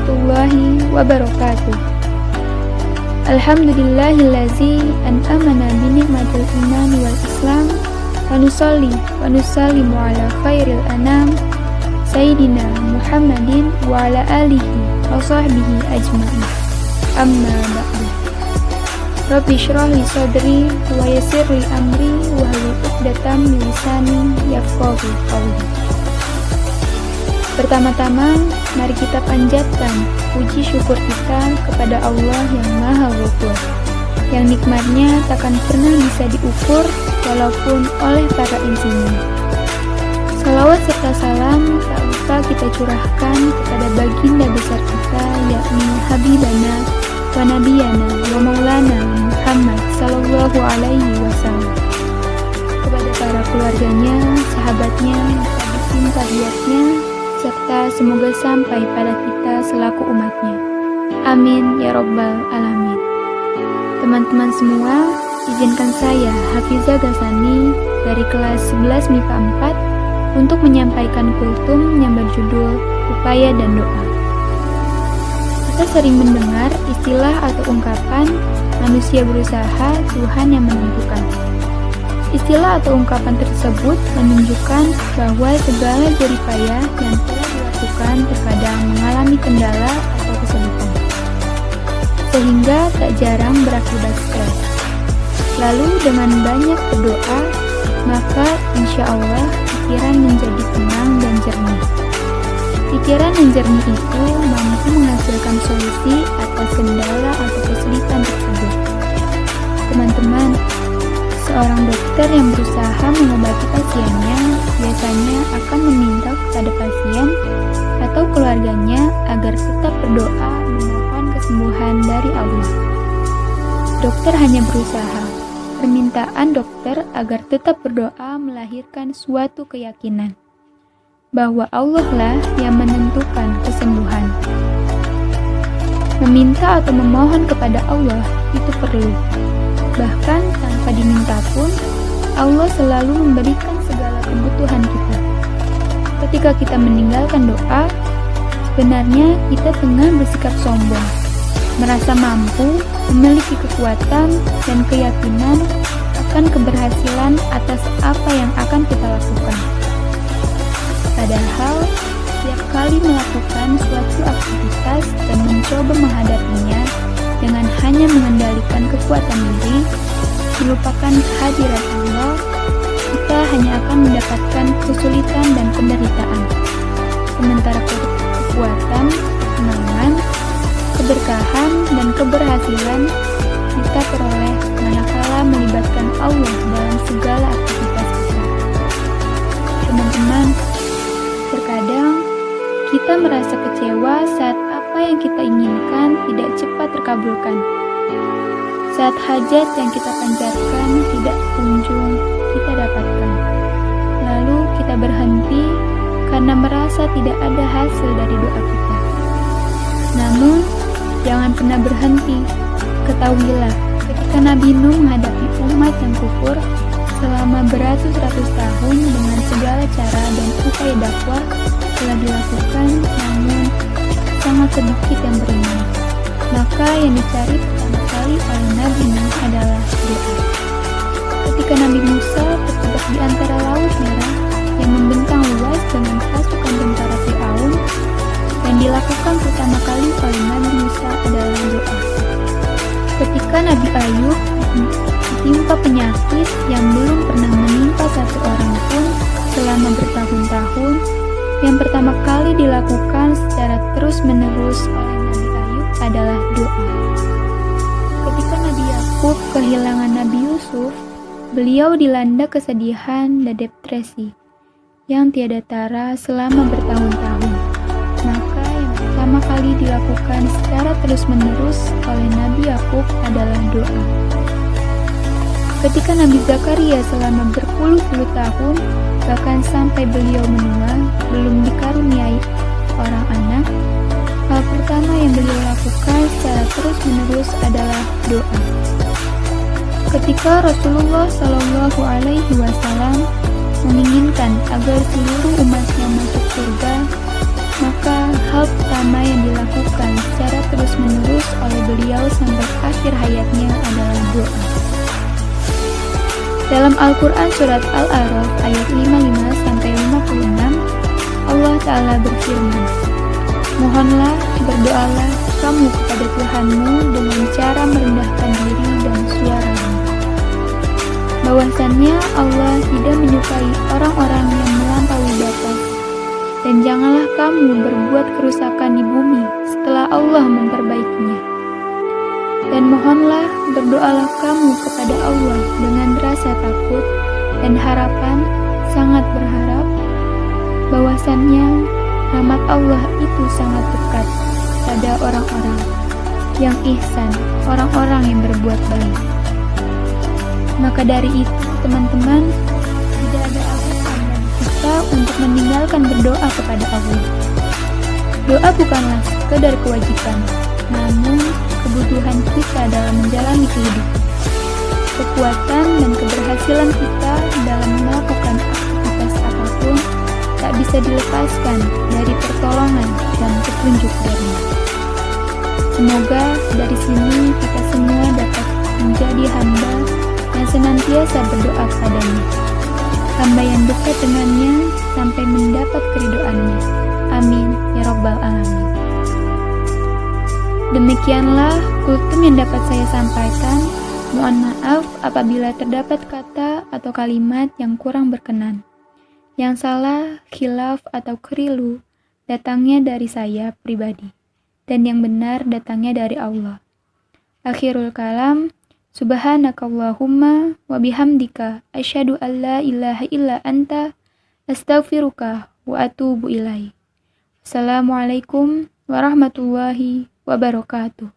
warahmatullahi wabarakatuh. Alhamdulillahillazi an'amana binikmatil iman wal islam wa nusalli wa nusallimu ala khairil anam Sayyidina Muhammadin wa ala alihi wa sahbihi ajma'in. Amma ba'du. Rabbi syrah li sadri wa yassir li amri wa hlul 'uqdatam min lisani yafqahu qawli. Pertama-tama, mari kita panjatkan puji syukur kita kepada Allah yang Maha Ghafur, yang nikmatnya takkan pernah bisa diukur walaupun oleh para insinyur. Salawat serta salam tak lupa kita curahkan kepada baginda besar kita, yakni Habibana wa Nabiyana wa Maulana Muhammad sallallahu alaihi wasallam, kepada para keluarganya, sahabatnya, tabi'in-tabi'atnya, serta semoga sampai pada kita selaku umatnya. Amin ya Rabbal Alamin. Teman-teman semua, izinkan saya Hafizah Ghazani dari kelas 11 MIPA 4 untuk menyampaikan kultum yang berjudul Upaya dan Doa. Kita sering mendengar istilah atau ungkapan manusia berusaha, Tuhan yang menentukan. Istilah atau ungkapan tersebut menunjukkan bahwa segala jerih payah yang telah dilakukan terkadang mengalami kendala atau kesulitan, sehingga tak jarang berakibat stres. Lalu dengan banyak berdoa, maka insya Allah pikiran menjadi tenang dan jernih. Pikiran yang jernih itu mampu menghasilkan solusi atas kendala atau kesulitan tersebut. Teman-teman, seorang dokter yang berusaha mengobati pasiennya biasanya akan meminta kepada pasien atau keluarganya agar tetap berdoa memohon kesembuhan dari Allah. Dokter hanya berusaha. Permintaan dokter agar tetap berdoa melahirkan suatu keyakinan bahwa Allah lah yang menentukan kesembuhan. Meminta atau memohon kepada Allah itu perlu. Bahkan tanpa diminta pun, Allah selalu memberikan segala kebutuhan kita. Ketika kita meninggalkan doa, sebenarnya kita tengah bersikap sombong, merasa mampu, memiliki kekuatan dan keyakinan akan keberhasilan atas apa yang akan kita lakukan. Padahal, setiap kali melakukan suatu aktivitas dan mencoba menghadapinya dengan hanya mengendalikan kekuatan diri, melupakan kehadiran Allah, kita hanya akan mendapatkan kesulitan dan penderitaan. Sementara kekuatan, kemenangan, keberkahan, dan keberhasilan kita peroleh manakala melibatkan Allah dalam segala aktivitas kita. Teman-teman, terkadang kita merasa kecewa saat apa yang kita inginkan tidak cepat terkabulkan. Saat hajat yang kita panjatkan tidak kunjung kita dapatkan. Lalu kita berhenti karena merasa tidak ada hasil dari doa kita. Namun, jangan pernah berhenti. Ketahuilah, ketika Nabi Nuh menghadapi umat yang kufur selama beratus-ratus tahun dengan segala cara dan upaya dakwah telah dilakukan, namun sangat sedikit yang beriman. Maka yang dicari pertama kali oleh Nabi Nuh adalah doa. Ketika Nabi Musa terjebak di antara Laut Merah yang membentang luas dengan pasukan tentara Fir'aun, yang dilakukan pertama kali oleh Nabi Musa adalah doa. Ketika Nabi Ayub ditimpa penyakit yang belum pernah menimpa satu orang pun selama bertahun-tahun, yang pertama kali dilakukan secara terus-menerus oleh Nabi Ayub adalah doa. Ketika Nabi Yakub kehilangan Nabi Yusuf, beliau dilanda kesedihan dan depresi yang tiada tara selama bertahun-tahun. Maka yang pertama kali dilakukan secara terus-menerus oleh Nabi Yakub adalah doa. Ketika Nabi Zakaria selama berpuluh-puluh tahun, bahkan sampai beliau menua, belum dikaruniai orang anak, hal pertama yang beliau lakukan secara terus-menerus adalah doa. Ketika Rasulullah Shallallahu Alaihi Wasallam menginginkan agar seluruh umatnya masuk surga, maka hal pertama yang dilakukan secara terus-menerus oleh beliau sampai akhir hayatnya adalah doa. Dalam Al-Quran Surat Al-A'raf ayat 55-56, Allah Ta'ala berfirman, "Mohonlah, berdoalah kamu kepada Tuhanmu dengan cara merendahkan diri dan suaramu." Bahwasannya Allah tidak menyukai orang-orang yang melampaui batas, dan janganlah kamu berbuat kerusakan di bumi setelah Allah memperbaikinya. Dan mohonlah, berdoalah kamu kepada Allah dengan rasa takut dan harapan, sangat berharap bahwasannya rahmat Allah itu sangat dekat pada orang-orang yang ihsan, orang-orang yang berbuat baik. Maka dari itu, teman-teman, tidak ada alasan bagi kita untuk meninggalkan berdoa kepada Allah. Doa bukanlah sekedar kewajiban, namun kebutuhan kita dalam menjalani kehidupan. Kekuatan dan keberhasilan kita dalam melakukan aktivitas apapun tak bisa dilepaskan dari pertolongan dan petunjuk dari-Nya. Semoga dari sini kita semua dapat menjadi hamba yang senantiasa berdoa kepada-Nya, hamba yang dekat dengannya sampai mendapat keridhaan-Nya. Amin ya Rabbal Alamin. Demikianlah kultum yang dapat saya sampaikan. Mohon maaf apabila terdapat kata atau kalimat yang kurang berkenan. Yang salah, khilaf atau keliru datangnya dari saya pribadi, dan yang benar datangnya dari Allah. Akhirul kalam, subhanakallahumma wa bihamdika asyhadu an la ilaha illa anta astaghfiruka wa atubu ilaik. Assalamualaikum warahmatullahi wabarakatuh.